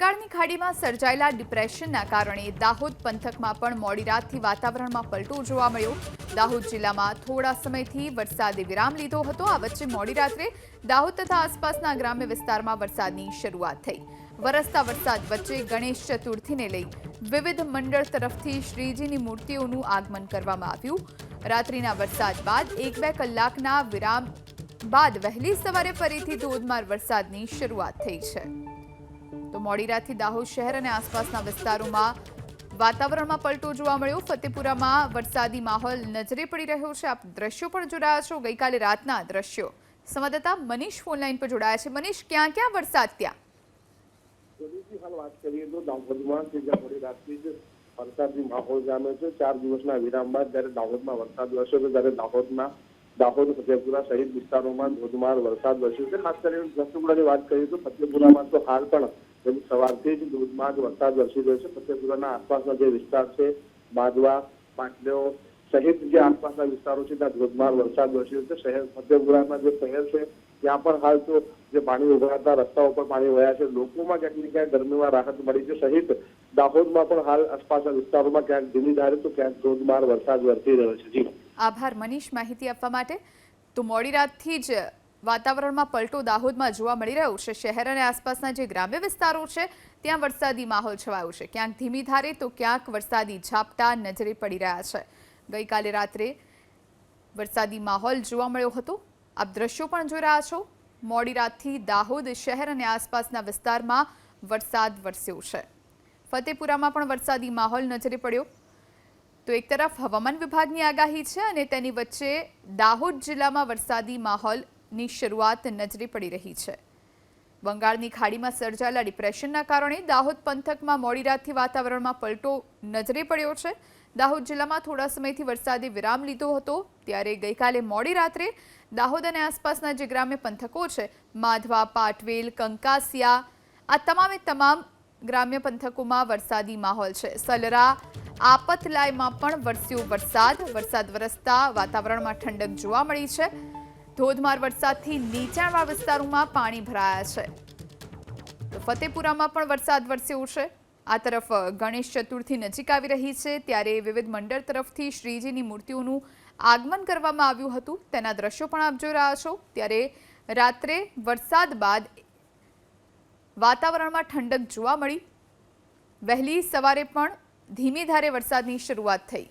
બંગાળની ખાડીમાં સર્જાયેલા ડિપ્રેશનના કારણે દાહોદ પંથકમાં પણ મોડી રાતથી વાતાવરણમાં પલટો જોવા મળ્યો। દાહોદ જિલ્લામાં થોડા સમયથી વરસાદે વિરામ લીધો હતો। આ વચ્ચે મોડી રાત્રે દાહોદ તથા આસપાસના ગ્રામ્ય વિસ્તારમાં વરસાદની શરૂઆત થઈ। વરસતા વરસાદ વચ્ચે ગણેશ ચતુર્થીને લઈ વિવિધ મંડળ તરફથી શ્રીજીની મૂર્તિઓનું આગમન કરવામાં આવ્યું। રાત્રિના વરસાદ બાદ 1-2 કલાકના વિરામ બાદ વહેલી સવારે ફરીથી ધોધમાર વરસાદની શરૂઆત થઈ છે। તો મોડી રાતથી દાહોદ શહેર અને આસપાસના વિસ્તારોમાં વાતાવરણમાં પલટો જોવા મળ્યો। ફતેપુરામાં વરસાદી માહોલ નજરે પડી રહ્યો છે। આપ દ્રશ્યો પણ જોડાયા છો ગઈકાલે રાતના દ્રશ્યો। સંવાદદાતા મનીષ ફોનલાઈન પર જોડાયા છે। મનીષ, ક્યાં ક્યાં વરસાદ ત્યાં? હાલ વાત કરીએ તો દાહોદમાં મોડી રાતથી જ વરસાદી માહોલ જામ્યો છે। 4 દિવસના વિરામ બાદ જ્યારે દાહોદમાં વરસાદ વરસ્યો તો ત્યારે દાહોદ ફતેપુરા સહિત વિસ્તારોમાં ધોધમાર વરસાદ વરસ્યો છે। ખાસ કરીને ફતેપુરાની વાત કરીએ તો ફતેપુરામાં તો હાલ પણ સવારથી જ ધોધમાર વરસાદ વરસી રહ્યો છે। ફતેપુરાના આસપાસના જે વિસ્તાર છે, બાદવા, પાટલીઓ સહિત જે આસપાસના વિસ્તારો છે ત્યાં ધોધમાર વરસાદ વરસ્યો છે। શહેર ફતેપુરાના જે શહેર છે ત્યાં પણ હાલ તો જે પાણી ઉભરાતા રસ્તાઓ પર પાણી વહ્યા છે। લોકોમાં ક્યાંક ને ક્યાંક ગરમીમાં રાહત મળી છે। સહિત દાહોદમાં પણ હાલ આસપાસના વિસ્તારોમાં ક્યાંક ધીમી ધારે તો ક્યાંક ધોધમાર વરસાદ વરસી રહ્યો છે। જી આભાર મનીષ માહિતી આપવા માટે। તો મોડી રાતથી જ વાતાવરણમાં પલટો દાહોદમાં જોવા મળી રહ્યો છે। શહેર અને આસપાસના જે ગ્રામ્ય વિસ્તારો છે ત્યાં વરસાદી માહોલ છવાયો છે। ક્યાંક ધીમી ધારે તો ક્યાંક વરસાદી ઝાપટા નજરે પડી રહ્યા છે। ગઈકાલે રાત્રે વરસાદી માહોલ જોવા મળ્યો હતો। આપ દ્રશ્યો પણ જોઈ રહ્યા છો। મોડી રાતથી દાહોદ શહેર અને આસપાસના વિસ્તારમાં વરસાદ વરસ્યો છે। ફતેપુરામાં પણ વરસાદી માહોલ નજરે પડ્યો। તો એક તરફ હવામાન વિભાગની આગાહી છે અને તેની વચ્ચે દાહોદ જિલ્લામાં વરસાદી માહોલની શરૂઆત નજરે પડી રહી છે। બંગાળની ખાડીમાં સર્જાયેલા ડિપ્રેશનના કારણે દાહોદ પંથકમાં મોડી રાતથી વાતાવરણમાં પલટો નજરે પડ્યો છે। દાહોદ જિલ્લામાં થોડા સમયથી વરસાદે વિરામ લીધો હતો, ત્યારે ગઈકાલે મોડી રાત્રે દાહોદ અને આસપાસના જે ગ્રામ્ય પંથકો છે, માધવા, પાટવેલ, કંકાસિયા, આ તમામ ગ્રામ્ય પંથકોમાં વરસાદી માહોલ છે। સલરા, આપતલાયમાં પણ વરસ્યો વરસાદ વરસતા વાતાવરણમાં ઠંડક જોવા મળી છે। ધોધમાર વરસાદથી નીચાણવાળા વિસ્તારોમાં પાણી ભરાયા છે। તો ફતેપુરામાં પણ વરસાદ વરસ્યો છે। આ તરફ ગણેશ ચતુર્થી નજીક આવી રહી છે, ત્યારે વિવિધ મંડળ તરફથી શ્રીજીની મૂર્તિઓનું આગમન કરવામાં આવ્યું હતું। તેના દ્રશ્યો પણ આપ જોઈ રહ્યા છો। ત્યારે રાત્રે વરસાદ બાદ વાતાવરણમાં ઠંડક જોવા મળી। વહેલી સવારે પણ ધીમી ધારે વરસાદની શરૂઆત થઈ।